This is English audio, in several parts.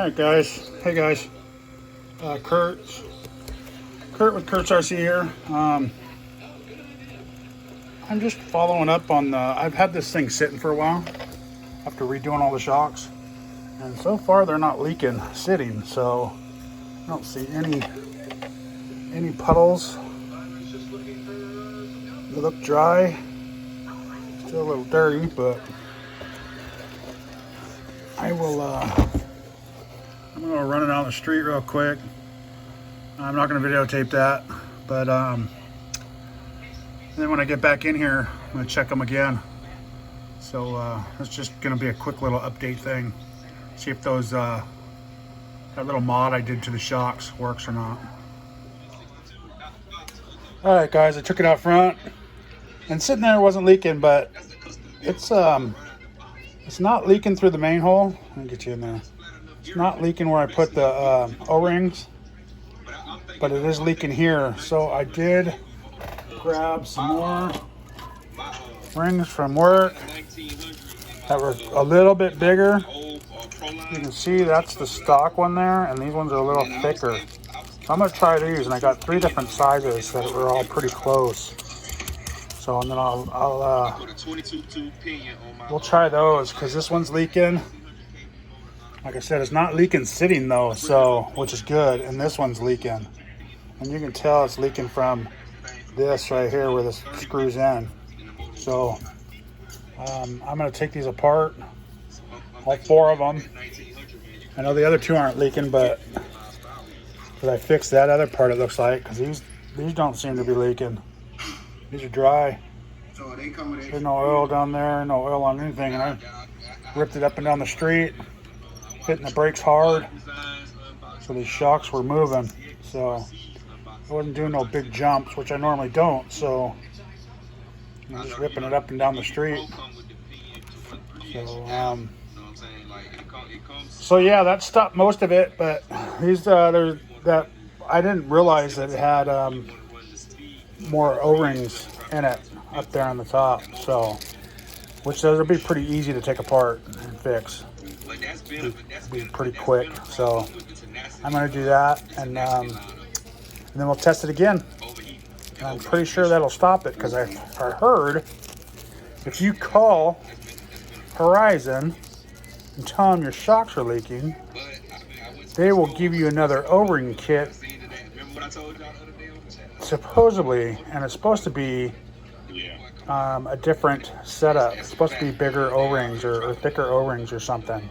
Alright guys, hey guys, Kurt with Kurt's RC here. I'm just following up on I've had this thing sitting for a while after redoing all the shocks, and so far they're not leaking sitting, so I don't see any puddles. They look dry, still a little dirty, but I'm gonna run it on the street real quick. I'm not gonna videotape that, but then when I get back in here, I'm gonna check them again. So it's just gonna be a quick little update thing. See if those that little mod I did to the shocks works or not. All right, guys, I took it out front, and sitting there wasn't leaking, but it's not leaking through the main hole. Let me get you in there. It's not leaking where I put the O-rings, but it is leaking here. So I did grab some more rings from work that were a little bit bigger. You can see that's the stock one there, and these ones are a little thicker. So I'm gonna try these, and I got 3 different sizes that were all pretty close. So, and then we'll try those, because this one's leaking. Like I said, it's not leaking sitting though, so, which is good, and this one's leaking. And you can tell it's leaking from this right here where this screws in. So, I'm gonna take these apart, all 4 of them. I know the other 2 aren't leaking, but because I fixed that other part, it looks like, because these don't seem to be leaking. These are dry. There's no oil down there, no oil on anything, and I ripped it up and down the street, hitting the brakes hard, so these shocks were moving. So I wasn't doing no big jumps, which I normally don't, so I'm just ripping it up and down the street. So yeah, that stopped most of it, but these there's that I didn't realize that it had more O-rings in it up there on the top, so which those will be pretty easy to take apart and fix. Be pretty quick, so I'm gonna do that, and then we'll test it again. I'm pretty sure that'll stop it, because I heard if you call Horizon and tell them your shocks are leaking, they will give you another O-ring kit, supposedly, and it's supposed to be a different setup. It's supposed to be bigger O-rings or thicker O-rings or something.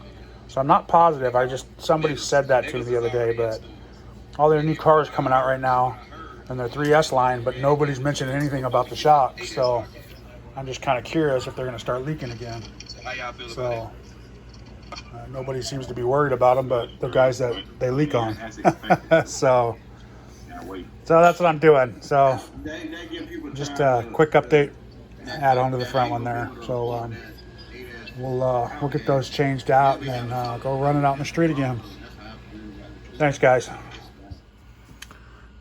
So I'm not positive. Somebody said that to me the other day, but all their new cars coming out right now, and their 3S line, but nobody's mentioned anything about the shocks. So I'm just kind of curious if they're going to start leaking again. So nobody seems to be worried about them, but the guys that they leak on. So that's what I'm doing. So just a quick update, add on to the front one there. So we'll get those changed out and then go run it out in the street again. Thanks, guys.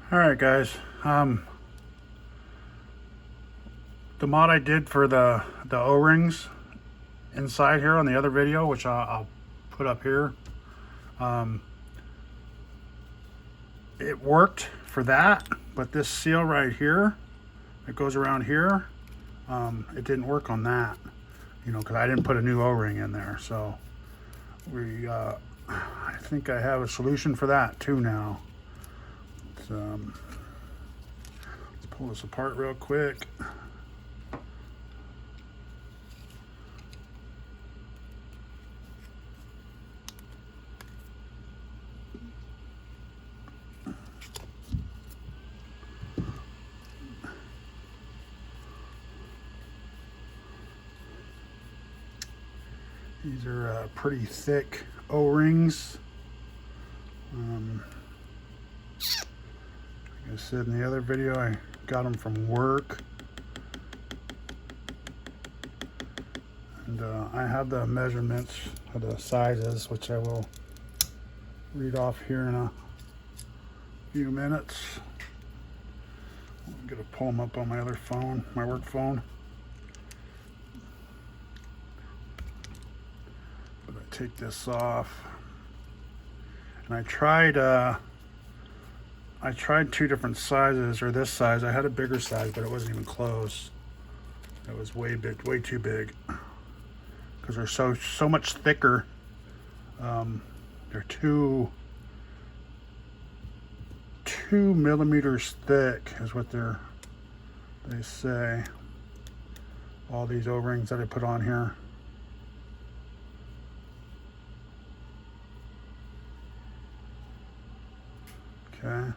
All right, guys. The mod I did for the O-rings inside here on the other video, which I'll put up here, it worked for that, but this seal right here that goes around here, it didn't work on that, because I didn't put a new O-ring in there. So I think I have a solution for that too now. So, let's pull this apart real quick. These are pretty thick O-rings. Like I said in the other video, I got them from work. And I have the measurements of the sizes, which I will read off here in a few minutes. I'm going to pull them up on my other phone, my work phone. But I take this off. And I tried two different sizes, or this size. I had a bigger size, but it wasn't even close. It was way too big, because they're so much thicker. They're 2 millimeters thick is what they say. All these O-rings that I put on here. Okay,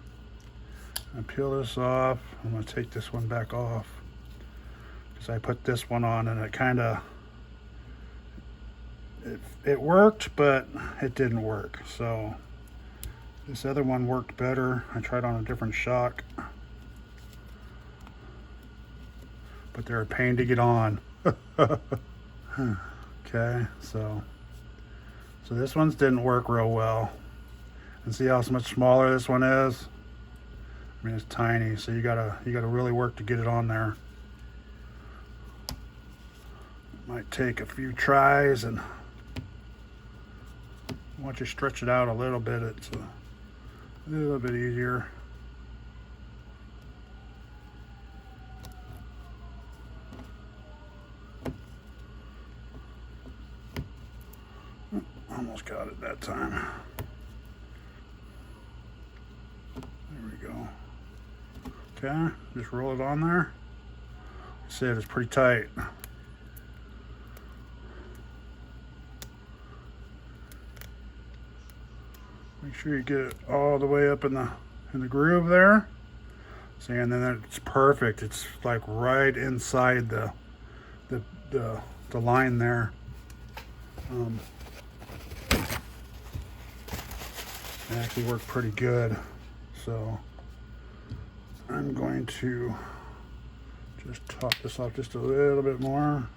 I peel this off. I'm going to take this one back off, because I put this one on and it kind of it worked, but it didn't work. So this other one worked better. I tried on a different shock, but they're a pain to get on. Okay, so this one's didn't work real well. And see how much smaller this one is? I mean, it's tiny, so you gotta really work to get it on there. It might take a few tries, and once you stretch it out a little bit, it's a little bit easier. Almost got it that time. There we go. Okay, just roll it on there. See, it's pretty tight. Make sure you get it all the way up in the groove there. See, and then it's perfect. It's like right inside the line there. It actually worked pretty good. So I'm going to just top this off just a little bit more.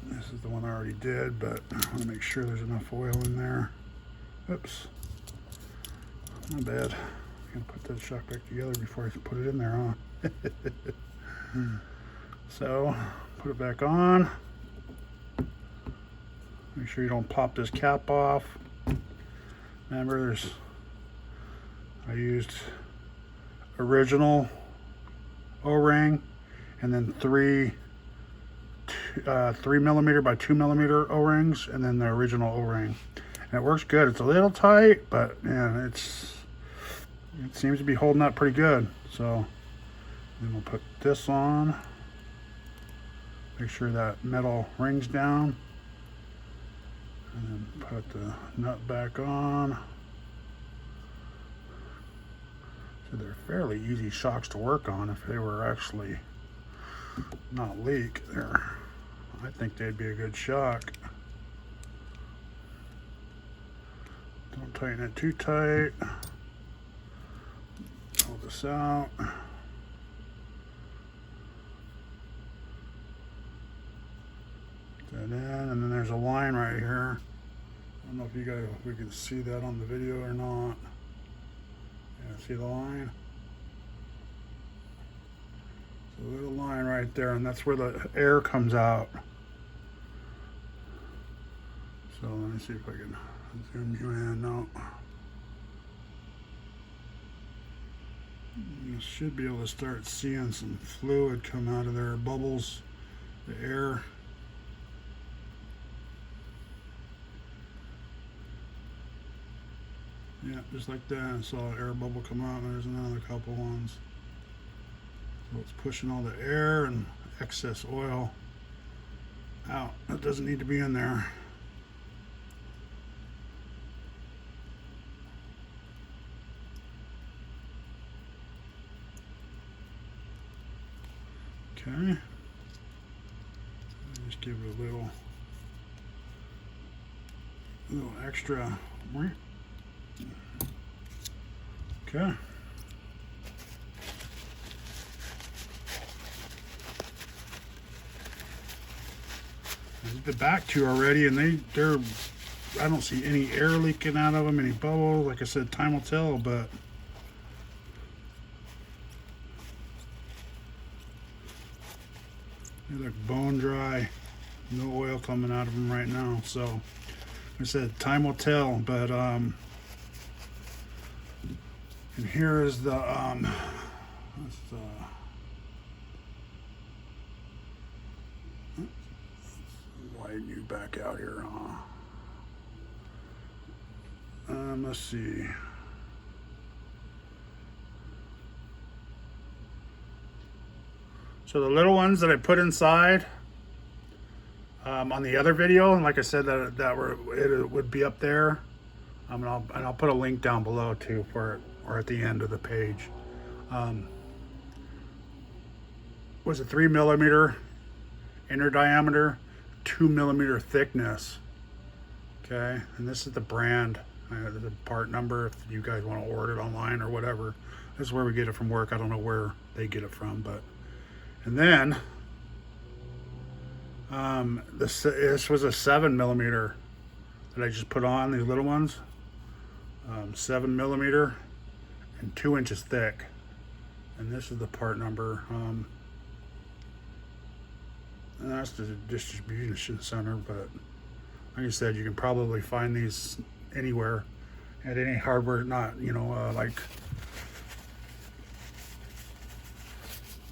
This is the one I already did, but I want to make sure there's enough oil in there. Oops, my bad. I'm gonna put that shock back together before I put it in there, huh? So put it back on. Make sure you don't pop this cap off. Remember, I used original O-ring, and then three 3mm by 2mm O-rings, and then the original O-ring. And it works good. It's a little tight, but yeah, it seems to be holding up pretty good. So then we'll put this on. Make sure that metal rings down. And then put the nut back on. So they're fairly easy shocks to work on if they were actually not leak. I think they'd be a good shock. Don't tighten it too tight. Pull this out. That in, and then there's a line right here. I don't know if we can see that on the video or not. Yeah, see the line? So a little line right there, and that's where the air comes out. So let me see if I can zoom you in now. You should be able to start seeing some fluid come out of there, bubbles, the air. Yeah, just like that. I saw an air bubble come out, and there's another couple ones. So it's pushing all the air and excess oil out. That doesn't need to be in there. Okay. Just give it a little extra. Okay. There's the back two already, and they're I don't see any air leaking out of them, any bubbles. Like I said, time will tell, but they look bone dry. No oil coming out of them right now. So, like I said, time will tell. But and here is the widen you back out here. Let's see. So the little ones that I put inside on the other video, and like I said, it would be up there. And I'll put a link down below too for it, or at the end of the page. Was a 3 millimeter inner diameter, 2 millimeter thickness. Okay, and this is the brand, the part number. If you guys want to order it online or whatever, this is where we get it from work. I don't know where they get it from, but. And then this was a 7 millimeter that I just put on, these little ones. 7 millimeter and 2 inches thick. And this is the part number. And that's the distribution center, but like I said, you can probably find these anywhere at any hardware, not, like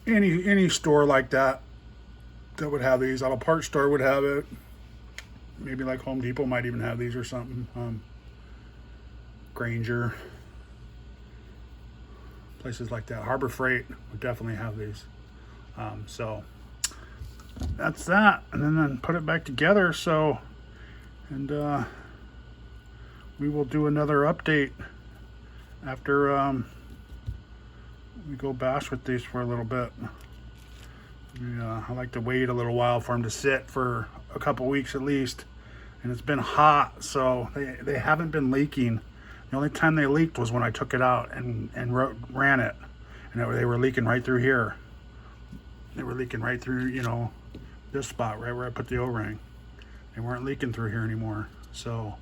any store like that would have these. Auto parts store would have it. Maybe like Home Depot might even have these or something. Granger, places like that. Harbor Freight would definitely have these. So that's that, and then put it back together. So, and we will do another update after we go bash with these for a little bit. I like to wait a little while for them to sit for a couple weeks at least, and it's been hot, so they haven't been leaking. The only time they leaked was when I took it out and ran it, and they were leaking right through here. They were leaking right through, this spot right where I put the O-ring. They weren't leaking through here anymore. So,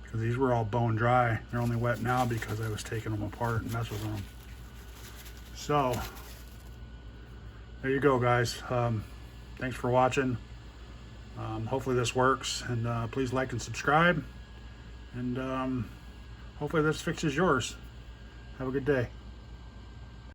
because these were all bone dry, they're only wet now because I was taking them apart and messing with them. So, there you go, guys. Thanks for watching. Hopefully this works, and please like and subscribe, and hopefully this fixes yours. Have a good day.